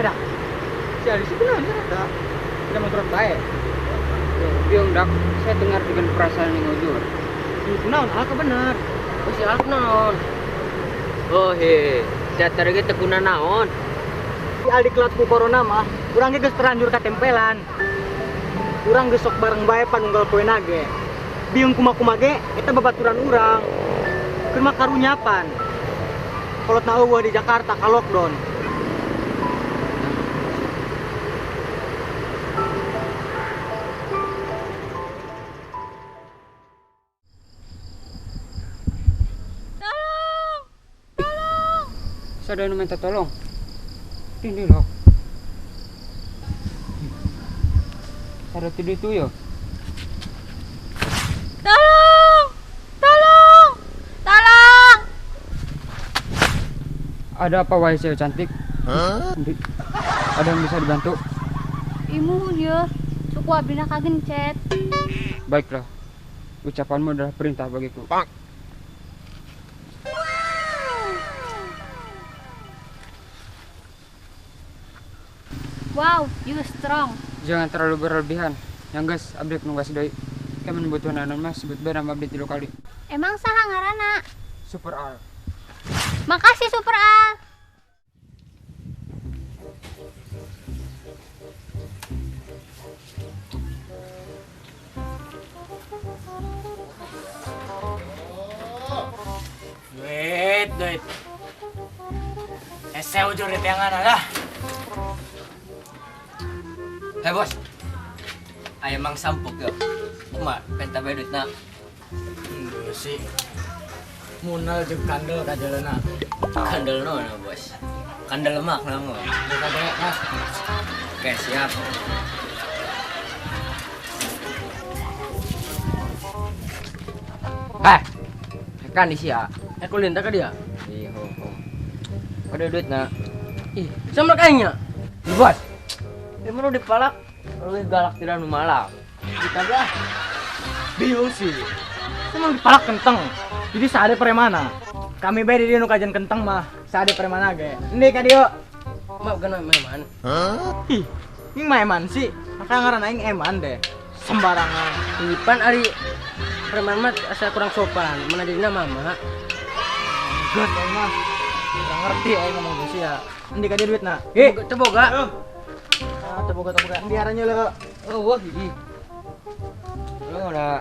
dah. Si Ali sih benar ada. Tidak motor baik. Biung dak, saya dengar dengan perasaan yang ujur. Itu naon, alka benar. Oh si Alk naon? Oh he, teater gitu tekuna naon? Si Aldi kelatku corona mah, urang geus terlanjur katempelan. Urang geus sok bareng bae panunggal poe nage. Biung kumaha ge eta babaturan urang. Keur mah karunyapan. Kolotna eueuh di Jakarta ka lockdown. Saya ada minta tolong. Ini loh. Saya tidur itu ya. Tolong! Tolong! Tolong! Ada apa wahai cewek cantik? Ada yang bisa dibantu? Imu dia, suku abdina kagencet. Baiklah. Ucapanmu adalah perintah bagiku. Wow, you strong. Jangan terlalu berlebihan. Yang guys, abdi nunggas deui. Kami membutuhkan anak mas sebut bae nama abdi 3 kali. Emang saha ngaranna? Super Al. Makasih Super Al. Duit. Ese ujur di tiangan dah. Hei bos, ayo mang sampuk yo. Mak, penta bedut nak. Sih. Munal jeung kandel ka jalanna. Kandel no bos. Kandel lemak nama. Kade mas. Oke siap. Kan di sia. Aku linta ke dia. Ih ho ho. Ada duit nak. Ih, sama kayaknya. Ih bos. Emang lu dipalak, lu galak tidak nu malam. Kita dah. Biung sih. Emang dipalak kenteng. Jadi sade premana. Kami bae di dieu nu kajian kenteng mah sade premana ge. Ende ka dieu. Maaf kan memang. Ih, ini mah eman sih. Maka ngaran aing eman deh. Sembarangan. Ipan ari preman mah asa kurang sopan. Mana dirinya mama. Gus aing mah. Kurang ngerti aing ngomong geus ya. Ende ka dieu duitna. Teboga. Ah, teboga. Ende harannya le. Oh wah gigi. Lu udah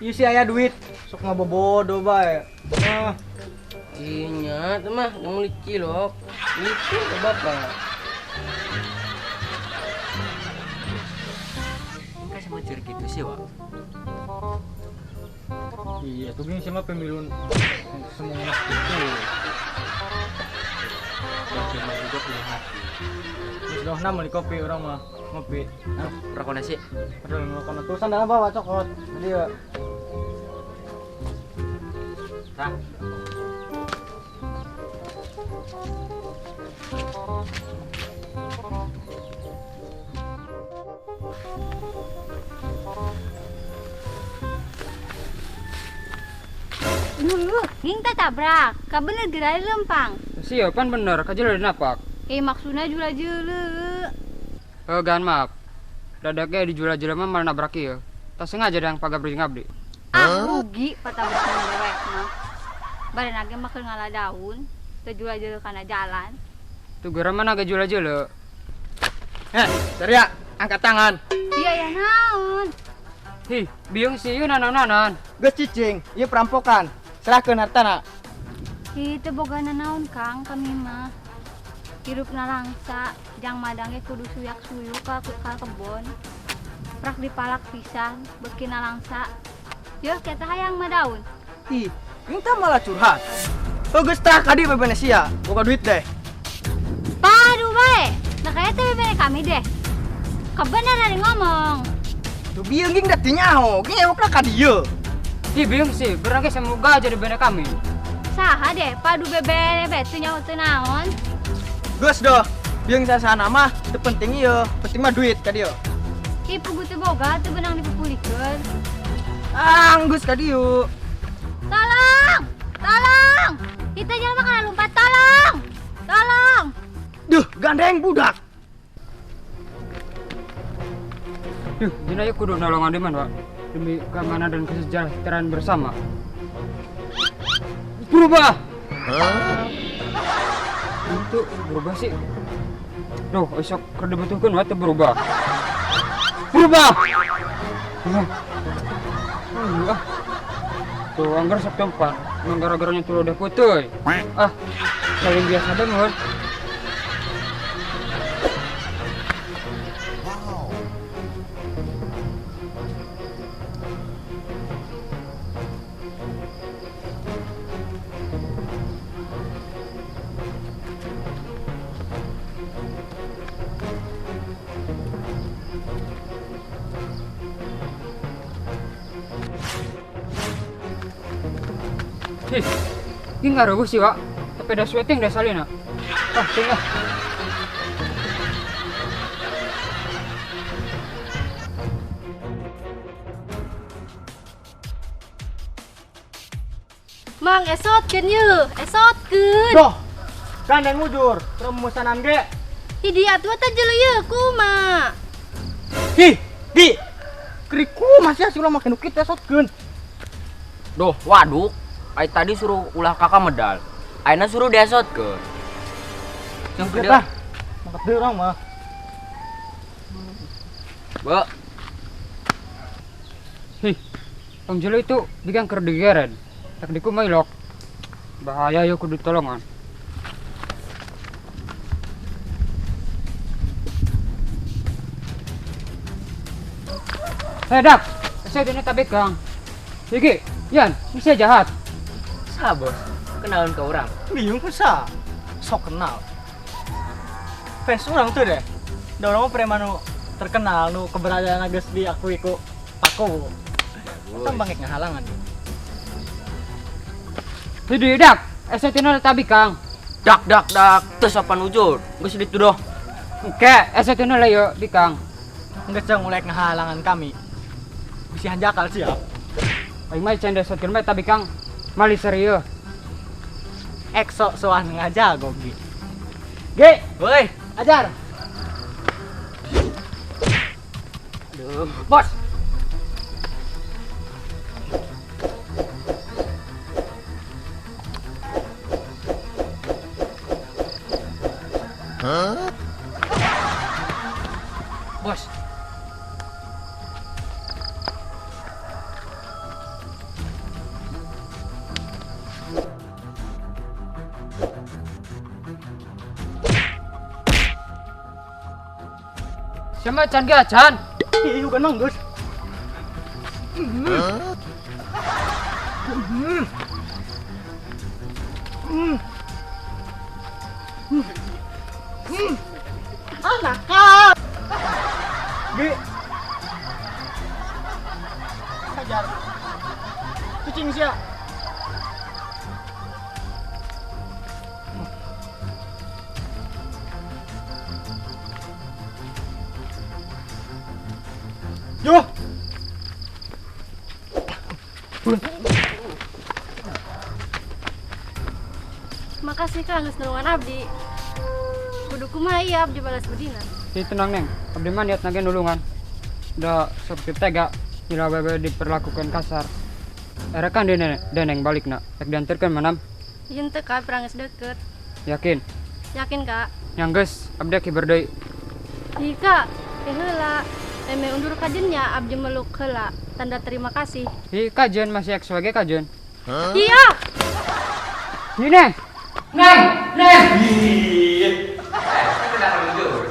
Ieu sih aya duit. Sok ngabobodo bae. Ah, iya, tuh mah yang licin loh. Licin ke bapak. Kayak sama curi gitu sih, Wak. iya tuh gini sih mah pemilun semua gitu. Cuma juga punya hati. Terus dah nama di kopi orang mah ngopi. Ah, Rokok nasi. aduh ngelokon tulisan dah bawa cokot. Jadi ya. Tah. Dulu, ging tak tabrak. Ka bener gerai lempang. Siapa pan bener, kajal ada napak. Maksudnya jula-jula. Gan maaf. Dadaknya dijual-jual mah malah nabrak ieu. Tak sengaja yang pagabri ngabdi. Rugi patabrak dewek mah. Bari nage mah keur ngalah daun, teu jula-jula kana jalan. Tuh gara mana ge jual-jual. Surya, angkat tangan. Iya ya naon? Hi, biung si ieu nanon-nanon. Geus cicing, ieu perampokan. Serahkeun hartana. Teu bogana naon Kang kami mah. Hirupna langsa, jang madangnya kudu suyak-suyu ka kebon. Prak dipalak pisan, beukina langsa. Yo kita hayang mah daun. Ih, engka malah curhat. Oh geus tah ka dieu bebeuna sia, boga duit deh. Padu bae. Nah kaya teh bebene kami deh. Kebenaran ngomong. Tuh bieu ging da teu nyaho, ging ewokna ka dieu. Hi, biung si, berangke semoga jadi benda kami. Saha deh, padu bebene betu nyaho teu naon. Geus doh, bieu sasana mah teu penting ieu, penting mah duit ka dieu. Pugu teu boga teu benang dipupulikeun. Anggus ka dieu. Tolong! Tolong! Kita jelema kana lumpat tolong! gandeng budak. Yuh, Dina yuk kudu nolongan Diman, Pak. Demi keamanan dan kesejahteraan bersama. Berubah! Itu berubah sih. Duh, esok kerja butuhkan waktu berubah. Berubah! Ah. Tuh, anggar sok tempat. Gara-garanya tuh udah putuy. Ah, saling biasa banget. Ih, ini nggak ragu sih, Wak. Tapi ada sweating dah salin, nak. Ah, tengah. Mang esotkeun ye, esotkeun. Doh, gandeng mujur, rumusanan ge. Hidi atuh teh jelu ye kumaha. Di. Kriku masih asulah makin ukit esotkeun. Duh, waduk. Ai tadi suruh ulah kakak medal. Aina suruh desot ke. Yang Kita kedua, mangkat deui urang mah. Be, Hih, Om Jelo itu bikin kerdigeren. Tak diku mailok. Bahaya yuk kudu tolongan. Hei, Dak. Saya dini tabik, Kang. Iki, Yan, bisa jahat. sah bos. Kenalan ke orang. Bingung kusa. Sok kenal. Fans urang tuh deh. Da urang mah preman nu terkenal nu keberadaan geus diakui ku Paku. Kita bangek ngahalangan. Hidi, Dak. Saya dini tabik, Kang. Dak. Terus apa nujur? Geus ditu doh. Oke, saya dini lah yuk, di Kang. Geus mulai ngahalangan kami. Bisi hanjakal siap. Aing mah canda sotkeun mah tabik, Kang. Mali serius. Ekso soan ngajago Gi. Ge, Woi, ajar. aduh, bos. Bos. Sama Chan ga, Chan? Ih, bukan mang, Gus. Anak kak. Ge. Hajar. Kucing sia. Yo. Makasih Kang geus nulungan abdi. Kudu kumaha ieu abdi balas bedina. Si tenang, Neng. Abdi mah niat nage nulungan. Udah sok tega, nila bebe diperlakukan kasar. Era kan deneng balik nak. Tek diantarkan manam. Yen teu ka perang geus deukeut. Yakin? Yakin Kak? Yang geus, abdi ki berdei. Ih Kak, teh heula. Eme undur kajennya abdi meluk heula. Tanda terima kasih. Hi kajen masih XWG kajen. Iya. Hi Neng. Neng. Kenapa nujur?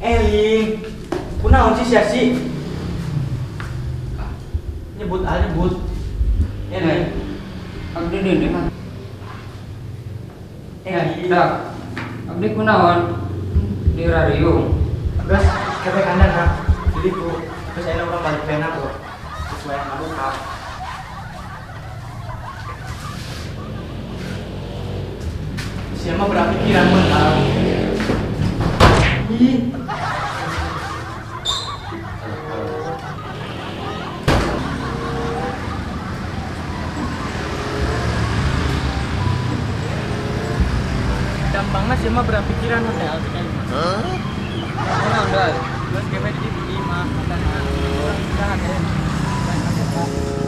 Eling. Kunaon sih sia sih? Nyebut nyebut. Neng. Abdi dini mah. Eling. Dak. Abdi kunaon? Di radio. Gas, kebe kandang ha. Jadi ku terus ada orang balik pena ku. Sesuai yang aku kak. Siapa berpikiran mental? Ih. sih mah berpikiran hotel kayak mah. Mana udah? Terus kayak di mah, kata orang istirahat ya.